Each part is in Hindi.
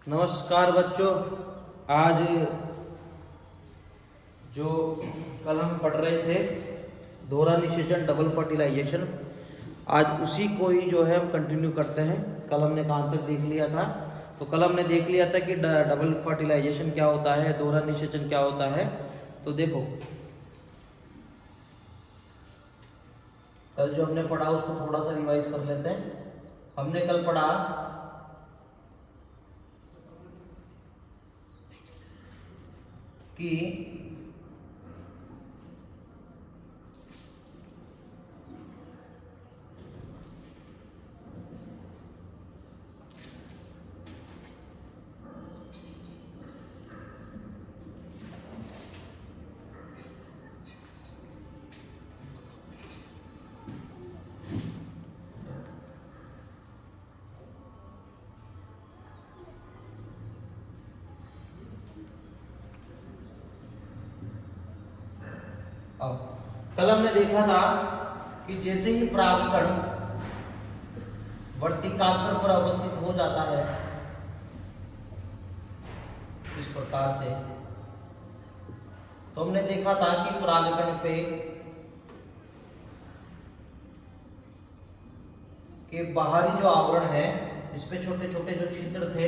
नमस्कार बच्चों। आज जो कल हम पढ़ रहे थे दोहरा निषेचन डबल फर्टिलाइजेशन, आज उसी को ही जो है हम कंटिन्यू करते हैं। कल हमने कहाँ तक देख लिया था? तो कल हमने देख लिया था कि डबल फर्टिलाइजेशन क्या होता है, दोहरा निषेचन क्या होता है। तो देखो कल जो हमने पढ़ा उसको थोड़ा सा रिवाइज कर लेते हैं। हमने कल पढ़ा कि कल हमने देखा था कि जैसे ही परागकण वर्तिकाग्र पर अवस्थित हो जाता है इस प्रकार से, तो हमने देखा था कि परागकण पे के बाहरी जो आवरण है इस पे छोटे छोटे जो छिद्र थे,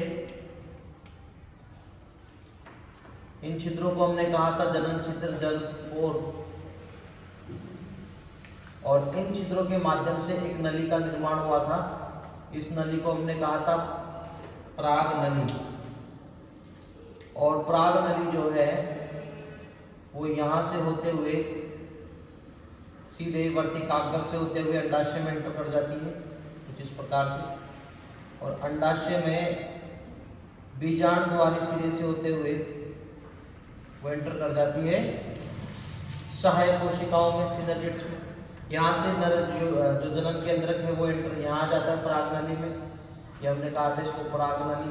इन छिद्रों को हमने कहा था जनन छिद्र, जल और इन छिद्रों के माध्यम से एक नली का निर्माण हुआ था। इस नली को हमने कहा था पराग नली, और पराग नली जो है वो यहां से होते हुए सीधे वर्तिकाग्र से होते हुए अंडाशय में एंटर कर जाती है कुछ इस प्रकार से, और अंडाशय में बीजांड द्वारी सिरे से होते हुए वो एंटर कर जाती है सहायक कोशिकाओं में, सिनर्जिड्स में। यहाँ से नर जो जनन केंद्रक है वो एंटर यहाँ आ जाता है पराग नली में। ये हमने कहा था इसको पराग नली।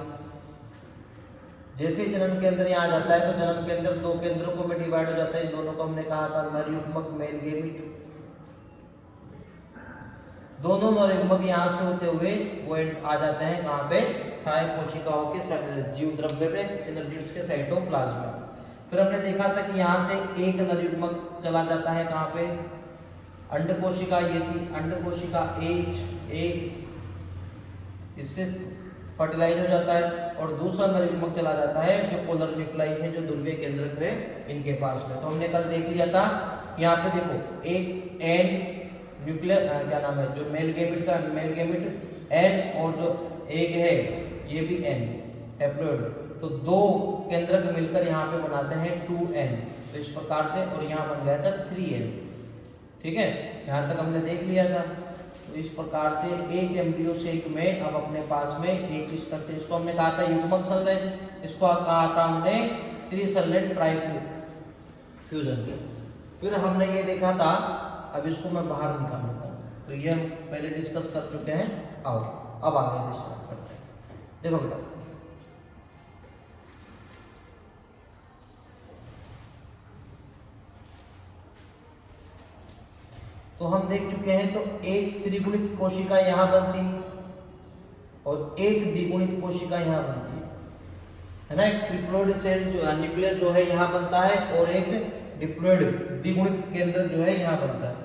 जैसे ही जनन केंद्र यहाँ आ जाता है तो जनन केंद्र दो केंद्रों को में डिवाइड हो जाता है। इन दोनों को हमने कहा था नर युग्मक, मेल गेमिट। दोनों नर युग्मक यहाँ से होते हुए वो आ जाते हैं कहाँ पे? सहायक कोशिकाओं के जीव द्रव्य में, सिनर्जिड्स के साइटोप्लाज्म में। फिर हमने देखा था कि यहाँ से एक नर युग्मक चला जाता है कहाँ पे? अंड कोशिका, ये थी अंड कोशिका एक इससे फर्टिलाइज हो जाता है, और दूसरा नर युग्मक चला जाता है जो पोलर न्यूक्लाई है, जो ध्रुवीय केंद्रक है इनके पास में। तो हमने कल देख लिया था, यहाँ पे देखो एक एन न्यूक्लियर क्या नाम है, जो मेल गेमिट का मेल गेमिट एन, और जो एग है ये भी एन हैप्लोइड, तो दो केंद्रक मिलकर यहाँ पे बनाते हैं 2n। तो इस प्रकार से, और यहाँ बन गया था 3n। ठीक है, यहाँ तक हमने देख लिया था। तो इस प्रकार से एक एम्ब्रियो सेक में अब अपने पास में एक स्ट्रक्चर, इसको हमने कहा था युग्मक संलयन, इसको कहा था हमने त्रिसंलयन ट्राइफ्यूजन। फिर हमने ये देखा था, अब इसको मैं बाहर निकाल लेता हूँ। तो ये हम पहले डिस्कस कर चुके हैं। आओ अब आगे से स्टार्ट करते हैं। देखो बेटा, तो हम देख चुके हैं, तो एक त्रिगुणित कोशिका यहाँ बनती और एक द्विगुणित कोशिका यहाँ बनती है ना। एक ट्रिप्लोइड सेल जो न्यूक्लियस जो है यहाँ बनता है, और एक डिप्लोइड द्विगुणित केंद्र जो है यहाँ बनता है।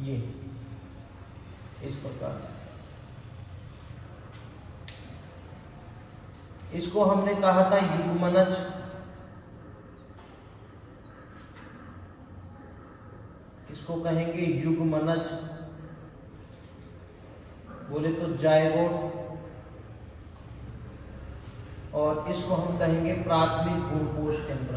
ये इस प्रकार से, इसको हमने कहा था युग्मनज। इसको कहेंगे युग्मनज, बोले तो जायगोट, और इसको हम कहेंगे प्राथमिक भ्रूणपोष केंद्र।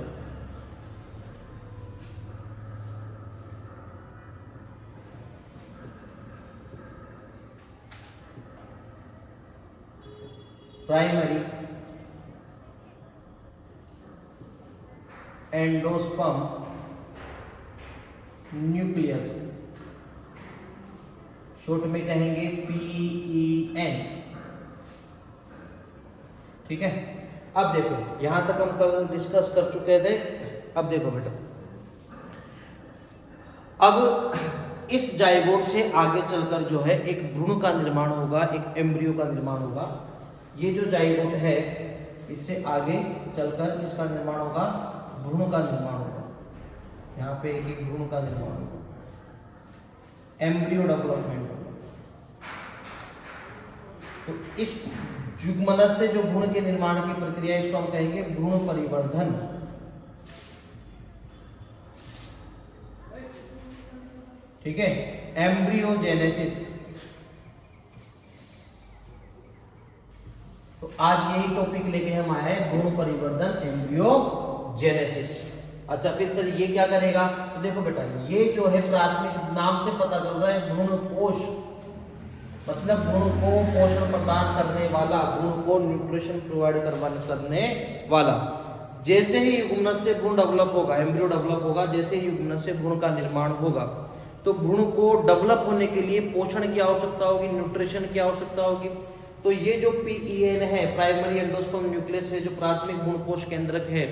प्राइमरी एंडोस्पर्म न्यूक्लियस, शॉर्ट में कहेंगे PEN। ठीक है, अब देखो यहां तक हम कल डिस्कस कर चुके थे। अब देखो बेटा, अब इस जाइगोट से आगे चलकर जो है एक भ्रूण का निर्माण होगा, एक एम्ब्रियो का निर्माण होगा। ये जो जाइगोट है इससे आगे चलकर इसका निर्माण होगा, भ्रूण का निर्माण होगा। यहाँ पे एक भ्रूण का निर्माण होगा, एम्ब्रियो डेवलपमेंट होगा। तो इस युग्मनज से जो भ्रूण के निर्माण की प्रक्रिया, इसको हम कहेंगे भ्रूण परिवर्धन। ठीक है, एम्ब्रियोजेनेसिस। तो आज यही टॉपिक लेके हम आए हैं, भ्रूण परिवर्धन, एम्ब्रियोजेनेसिस। अच्छा, फिर सर ये क्या करेगा? तो देखो बेटा, ये जो है प्राथमिक नाम से पता चल रहा है, भ्रूण पोष, मतलब भ्रूण को पोषण प्रदान करने वाला, भ्रूण को न्यूट्रिशन प्रोवाइड करने वाला। जैसे ही युग्मनज से भ्रूण डेवलप होगा, एम्ब्रियो डेवलप होगा, जैसे ही युग्मनज से भ्रूण का निर्माण होगा, तो भ्रूण को डेवलप होने के लिए पोषण की आवश्यकता होगी, न्यूट्रिशन की आवश्यकता होगी। तो ये जो PEN है, प्राइमरी एंडोस्पर्म न्यूक्लियस है, जो प्राथमिक भ्रूणपोष केंद्रक है,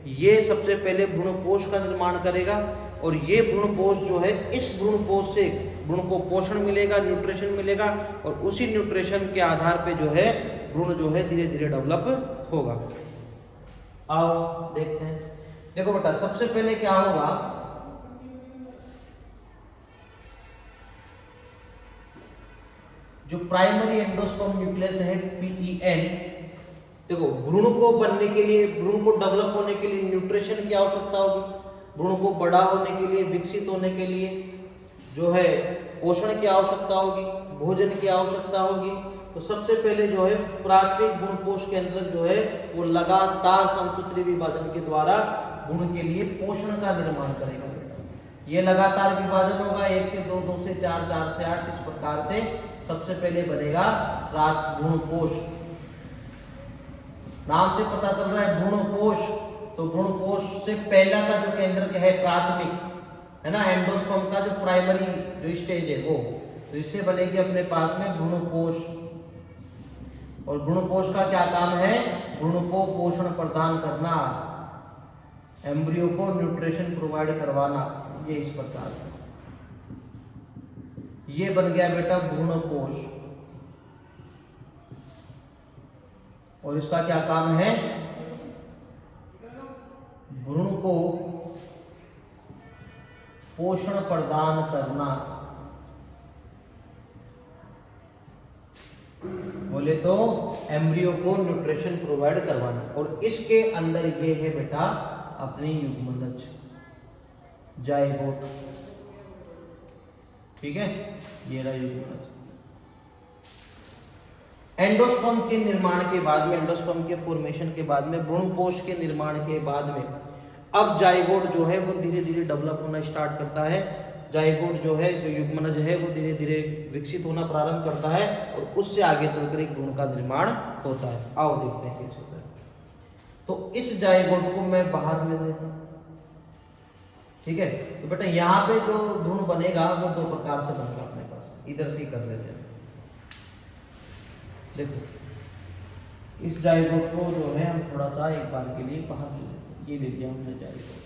ये सबसे पहले भ्रूणपोष का निर्माण करेगा। और ये भ्रूणपोष जो है, इस भ्रूणपोष से भ्रूण को पोषण मिलेगा, न्यूट्रिशन मिलेगा, और उसी न्यूट्रिशन के आधार पे जो है भ्रूण जो है धीरे धीरे डेवलप होगा। आओ देखते हैं। देखो बेटा, सबसे पहले क्या होगा, जो प्राइमरी एंडोस्पर्म न्यूक्लियस है PEN, देखो भ्रूण को बनने के लिए, भ्रूण को डेवलप होने के लिए न्यूट्रिशन की आवश्यकता होगी, भ्रूण को बड़ा होने के लिए, विकसित होने के लिए जो है पोषण की आवश्यकता होगी, भोजन की आवश्यकता होगी। तो सबसे पहले जो है प्राथमिक भ्रूणपोष केंद्र जो है वो लगातार समसूत्री विभाजन के द्वारा भ्रूण के लिए पोषण का निर्माण करेगा। ये लगातार विभाजन होगा, 1 से 2, 2 से 4, 4 से 8, इस प्रकार से सबसे पहले बनेगा भ्रूणपोष। नाम से पता चल रहा है भ्रूणपोष। तो भ्रूणपोष से पहला का जो केंद्र है प्राथमिक, है ना, एंडोस्पर्म का जो प्राइमरी जो स्टेज है वो, तो इससे बनेगी अपने पास में भ्रूणपोष। और भ्रूणपोष का क्या काम है? भ्रूण को पोषण प्रदान करना, एम्ब्रियो को न्यूट्रिशन प्रोवाइड करवाना। ये इस प्रकार से ये बन गया बेटा भ्रूणपोष। और इसका क्या काम है? भ्रूण को पोषण प्रदान करना, बोले तो एम्ब्रियो को न्यूट्रिशन प्रोवाइड करवाना। और इसके अंदर ये है बेटा अपनी युग्मनज, जाइगोट। ठीक है, ये रहा युग्मनज। एंडोस्पर्म के निर्माण के बाद में, एंडोस्पर्म के फॉर्मेशन के बाद में, भ्रूणपोष के निर्माण के बाद में, अब जाइगोट जो है वो धीरे धीरे डेवलप होना स्टार्ट करता है। जाइगोट जो है, जो युग्मनज है, वो धीरे धीरे विकसित होना प्रारंभ करता है, और उससे आगे चलकर एक भ्रूण का निर्माण होता है। आओ देखते हैं कैसे होता है। तो इस जाइगोट को मैं बाहर ले लेता हूं। ठीक है, तो बेटा यहाँ पे जो भ्रूण बनेगा वो दो प्रकार से बनेगा अपने पास, इधर से ही कर लेते हैं। देखो, इस जाइगोट को जो है हम थोड़ा सा एक बार के लिए बाहर ले लेते हैं। ये ले लिया हमने जाइगोट।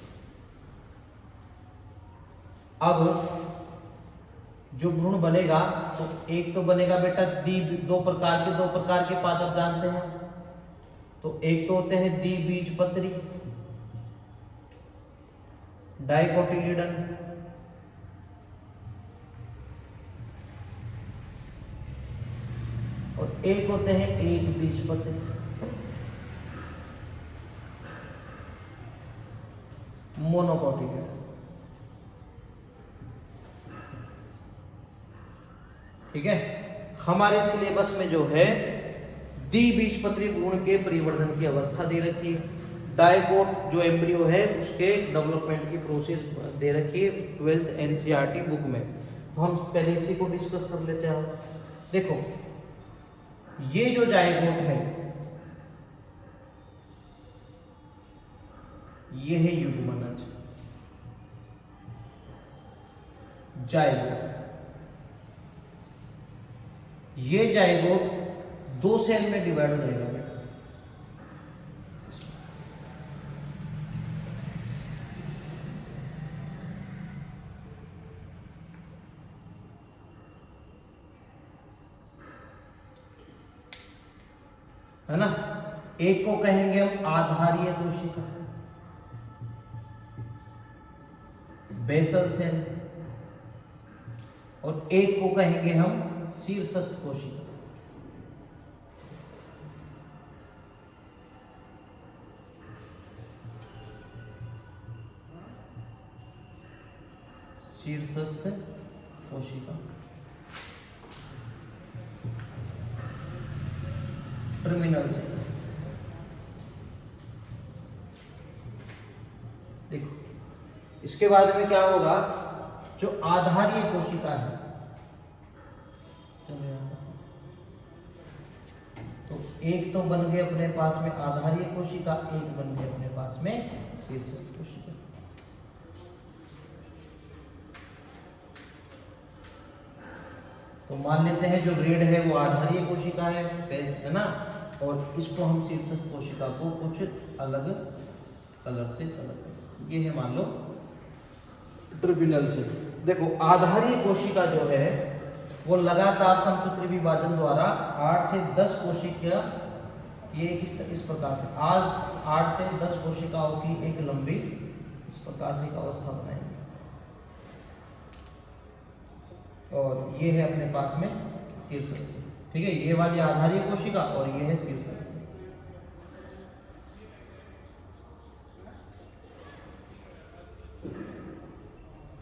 अब जो भ्रूण बनेगा, तो एक तो बनेगा बेटा दो प्रकार के पादप जानते हैं। तो एक तो होते हैं द्विबीजपत्री, डाइकोटिलीडन, और एक होते हैं एक बीजपत्री, मोनोकोटिलीडन। ठीक है, हमारे सिलेबस में जो है द्विबीजपत्री भ्रूण के परिवर्धन की अवस्था दे रखी है, डाइकोट जो एम्ब्रियो है उसके डेवलपमेंट की प्रोसेस दे रखी है 12th NCERT बुक में। तो हम पहले इसी को डिस्कस कर लेते हैं। देखो, ये जो जाइगोट है ये है युग्मनज, जाइगोट। ये जाइगोट दो सेल में डिवाइड हो जाएगा बेटा। है ना। एक को कहेंगे हम आधारीय कोशिका, बेसल सेल, और एक को कहेंगे हम शीर्षस्थ कोशिका। शीर्षस्थ कोशिका, टर्मिनल सेल। देखो इसके बाद में क्या होगा, जो आधारीय कोशिका है, तो एक तो बन गए अपने पास में आधारीय कोशिका, एक बन गए अपने पास में शीर्षस्थ कोशिका। तो मान लेते हैं जो रेड है वो आधारीय कोशिका है ना, और इसको हम शीर्षस्थ कोशिका को कुछ अलग कलर से कलर करें। ये है मान लो ट्रिब्यूनल से। देखो आधारीय कोशिका जो है वो लगातार समसूत्री विभाजन द्वारा 8 से 10 कोशिका, ये इस प्रकार से आज 8 से 10 कोशिकाओं की एक लंबी इस प्रकार से एक अवस्था बनाएंगे, और ये है अपने पास में शीर्षस्थ। ठीक है, ये वाली आधारीय कोशिका और ये है शीर्षस्थ।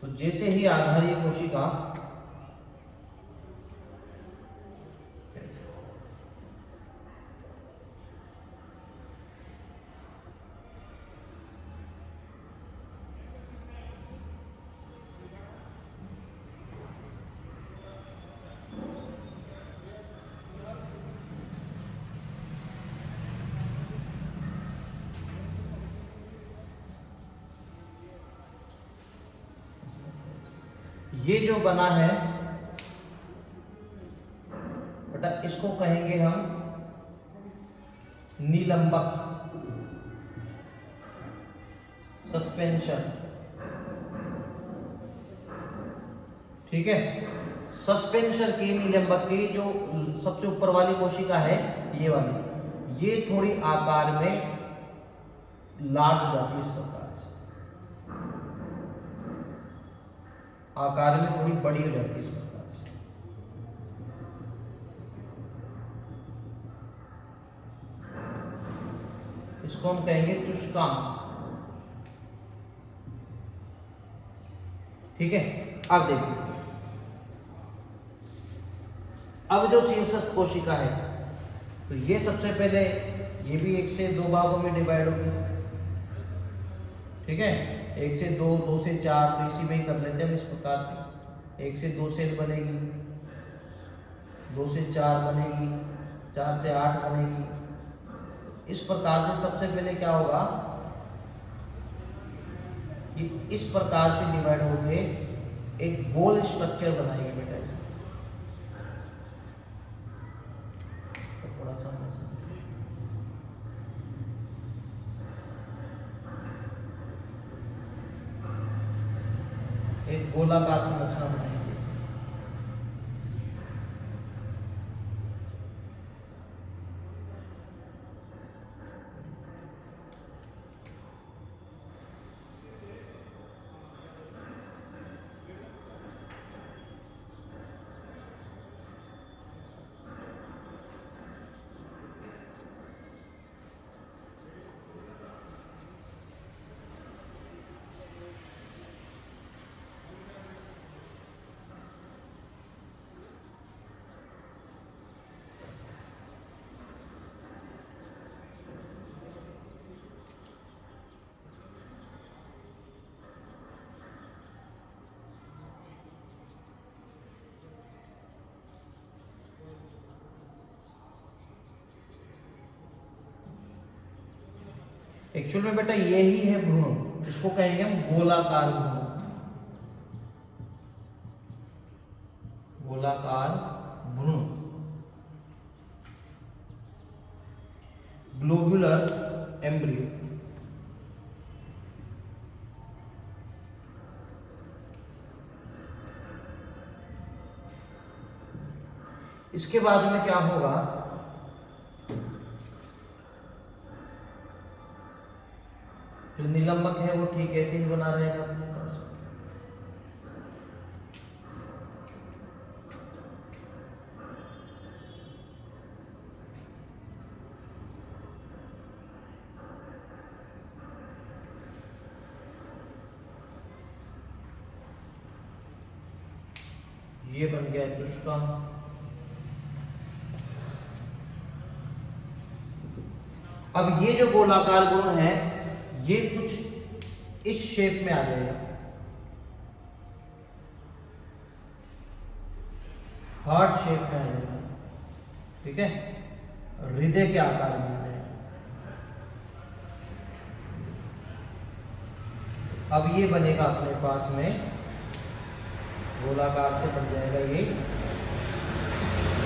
तो जैसे ही आधारीय कोशिका ये जो बना है बेटा, इसको कहेंगे हम निलंबक, सस्पेंशन। ठीक है, सस्पेंशन के निलंबक की जो सबसे ऊपर वाली कोशिका है ये वाली, ये थोड़ी आकार में लार्ज हो जाती है, इस प्रकार से आकार में थोड़ी बड़ी हो जाती है इस प्रकार से। इसको हम कहेंगे चुष्काम। ठीक है, अब देखिए, अब जो शीर्षस्थ कोशिका है तो ये सबसे पहले ये भी 1 से 2 भागों में डिवाइड होगी। ठीक है, 1 से 2, 2 से 4, तो इसी में ही कर लेते हैं हम इस प्रकार से। 1 से 2 सेल बनेगी, 2 से 4 बनेगी, 4 से 8 बनेगी। इस प्रकार से सबसे पहले क्या होगा, ये इस प्रकार से डिवाइड होके एक गोल स्ट्रक्चर बनाएंगे बेटा इसका। तो थोड़ा सा एक गोलाकार संरचना बनाएंगे। एक्चुअल में बेटा यही है भ्रूण, इसको कहेंगे हम गोलाकार भ्रूण। गोलाकार भ्रूण, ग्लोबुलर एम्ब्रियो। इसके बाद में क्या होगा, जो निलंबक है वो ठीक ऐसे ही बना रहेगा अपने पास। ये बन गया चुस्का। अब ये जो गोलाकार गुण है ये कुछ इस शेप में आ जाएगा, हार्ट शेप में आ जाएगा, ठीक है, हृदय के आकार में आ जाएगा। अब ये बनेगा अपने पास में गोलाकार से बन जाएगा ये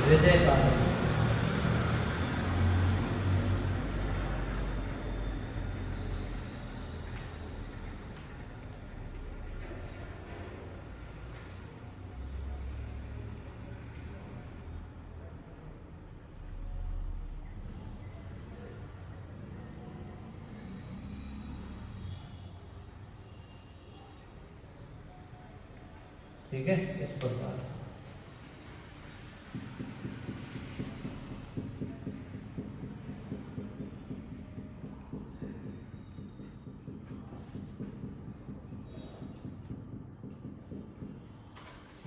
हृदय का। ठीक है, इस प्रकार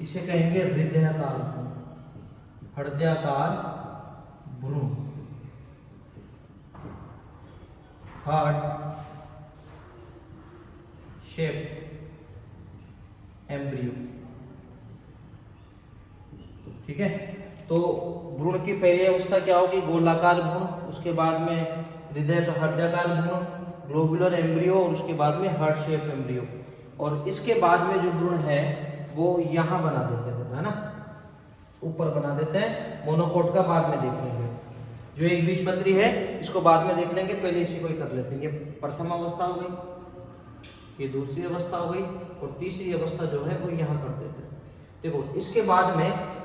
इसे कहेंगे हृदयाकार भ्रूण, हृदयाकार भ्रूण, हार्ट शेप एम्ब्रियो। ठीक है, तो भ्रूण की पहली अवस्था क्या होगी, गोलाकार भ्रूण, उसके बाद में हृदयाकार भ्रूण, ग्लोबुलर एम्ब्रियो, और उसके बाद में हार्ट शेप एम्ब्रियो। और इसके बाद में जो भ्रूण है वो यहाँ बना देते हैं, है ना, ऊपर बना देते हैं। मोनोकोट का बाद में देख लेंगे, जो एक बीजपत्री है इसको बाद में देख लेंगे, पहले इसी को ही कर लेते हैं। ये प्रथम अवस्था हो गई, ये दूसरी अवस्था हो गई, और तीसरी अवस्था जो है वो यहाँ कर देते हैं। देखो इसके बाद में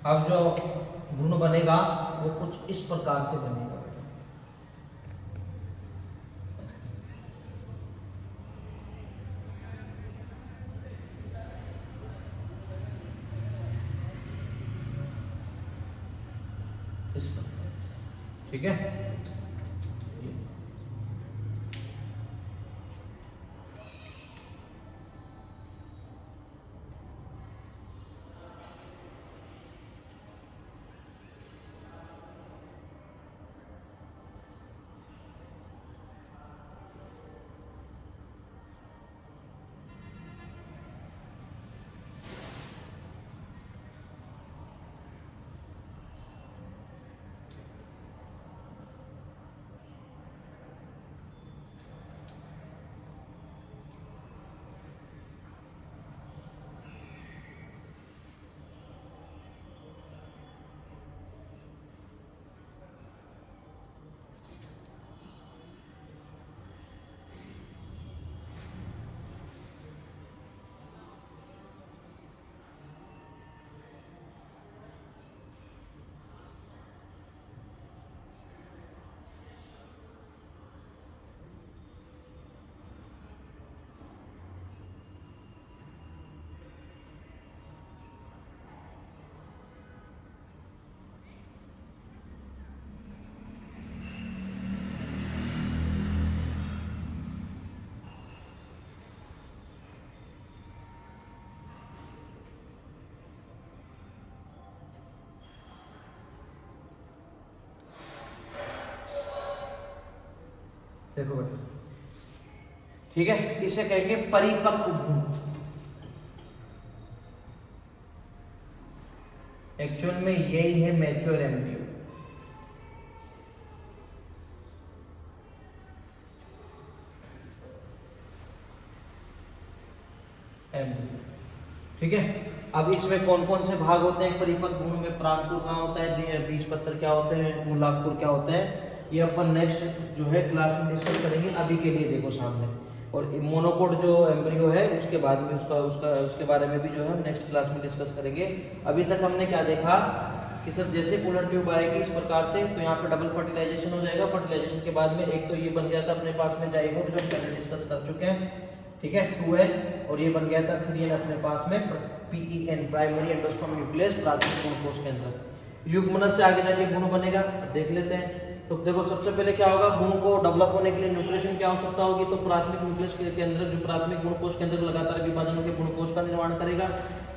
अब जो भ्रूण बनेगा वो कुछ इस प्रकार से बनेगा। इस प्रकार से, ठीक है। देखो बेटा, ठीक है, इसे कहेंगे परिपक्व भ्रूण। एक्चुअल में यही है मैच्योर एम्ब्रियो। ठीक है, अब इसमें कौन कौन से भाग होते हैं परिपक्व भ्रूण में? परागपुर कहाँ होता है, बीजपत्र क्या होते हैं, मूलांकुर क्या होते हैं, ये अपन नेक्स्ट जो है क्लास में डिस्कस करेंगे। अभी के लिए देखो सामने, और मोनोकोट जो एम्ब्रियो है उसके बाद में उसके बारे में भी जो है हम नेक्स्ट क्लास में डिस्कस करेंगे। अभी तक हमने क्या देखा कि सर जैसे पोलर ट्यूब आएगी इस प्रकार से, तो यहाँ पे डबल फर्टिलाइजेशन हो जाएगा। फर्टिलाइजेशन के बाद में एक तो ये बन गया था अपने पास में जाइगोट, जो हम पहले डिस्कस कर चुके हैं, ठीक है, 2n, और ये बन गया था 3n अपने पास में, PEN, प्राइमरी एंडोस्पर्म न्यूक्लियस, प्राथमिक भ्रूणकोष केंद्र। युग्मनज से आगे जाके भ्रूण बनेगा, देख लेते हैं। तो देखो सबसे पहले क्या होगा, भ्रूण को डेवलप होने के लिए न्यूट्रिशन की आवश्यकता होगी, तो प्राथमिक न्यूक्लियस के अंदर जो प्राथमिक भ्रूणकोष के अंदर लगातार विभाजन होकर भ्रूणकोष का निर्माण करेगा।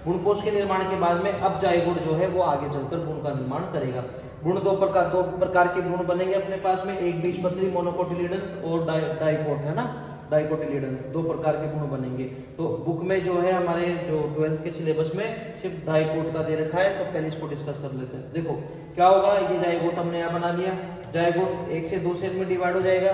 भ्रूणकोष के निर्माण के बाद में अब जाइगोट जो है वो आगे चलकर भ्रूण का निर्माण करेगा। भ्रूण दो प्रकार के भ्रूण बनेंगे अपने पास में, एक बीजपत्री मोनोकोटिलिडन्स और डाइकोट, है ना, डाइकोटिलिडन्स, दो प्रकार के भ्रूण बनेंगे। तो बुक में जो है हमारे जो 12th के सिलेबस में सिर्फ डाइकोट का दे रखा है, तो पहले इसको डिस्कस कर लेते हैं। देखो क्या होगा, ये जाइगोट हमने यहाँ बना लिया। जाइगोट 1 से 2 सेल में डिवाइड हो जाएगा।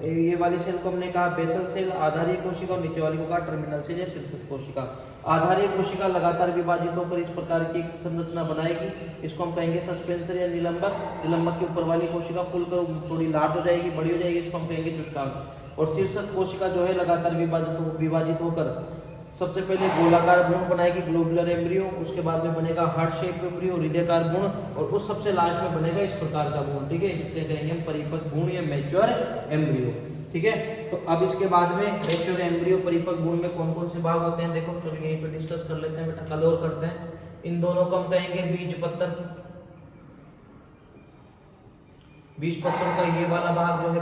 ये वाली सेल को हमने कहा बेसल सेल, आधारीय कोशिका, और नीचे वाली को कहा टर्मिनल सेल या शीर्षस्थ कोशिका। आधारीय कोशिका लगातार विभाजित होकर इस प्रकार की संरचना बनाएगी, इसको हम कहेंगे सस्पेंसर या निलंबक। निलंबक के ऊपर वाली कोशिका फूलकर थोड़ी लार्ज हो जाएगी, बड़ी हो जाएगी, इसको हम कहेंगे चुष्कांग। और शीर्षस्थ कोशिका जो है लगातार विभाजित होकर सबसे पहले गोलाकार भ्रूण बनाएगी, ग्लोबुलर एम्ब्रियो, उसके बाद में बनेगा हार्ट शेप एम्ब्रियो, हृदयकार भ्रूण, और उस सबसे लास्ट में बनेगा इस प्रकार का भ्रूण, ठीक है, जिसके कहेंगे हम परिपक्व भ्रूण या मैच्योर एम्ब्रियो, ठीक है। तो अब इसके बाद में मैच्योर एम्ब्रियो परिपक्व भ्रूण में कौन कौन से भाग होते हैं, देखो चलो यहीं पे डिस्कस कर लेते हैं बेटा, कल और करते हैं। इन दोनों को हम कहेंगे बीजपत्र। बीजपत्र का ये वाला भाग जो है